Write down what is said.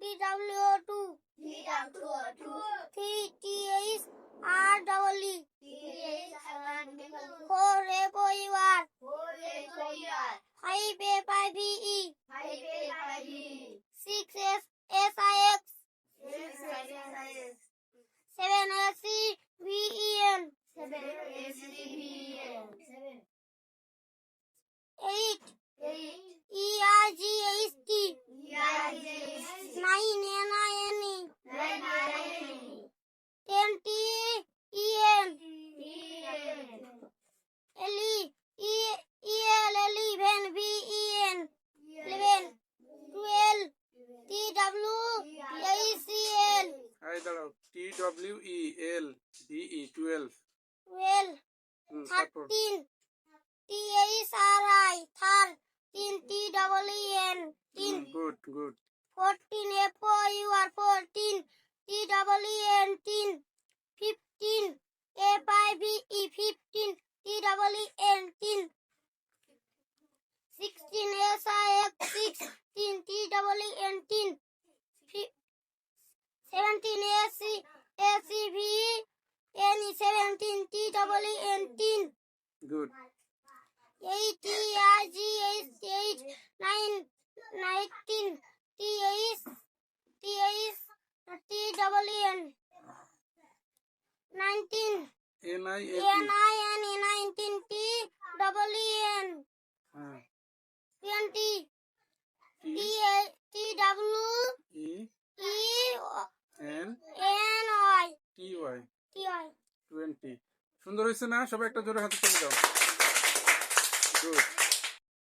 TWO2 3TH REE 4FOUR 5FIVE 6SIX 7SCVEN 8ERGHT 9NINE 10TEN EL11 VEN 11 12 TWACL এই দাঁড়াও TWEL VE 12 12 তারপর 13 THRI 13 TEN good 14 FOUR 14 TEN 15 FIVE 15 TEN 16 SIX 16 TEN 17 SCVE 17 TEN good 8 ERGH 8 9 19 TEN 19 NINE 19 TEN 20 TWENY 20 সুন্দর হয়েছে না? সবাই একটা জোরে হাতে চলে যাও। গুড।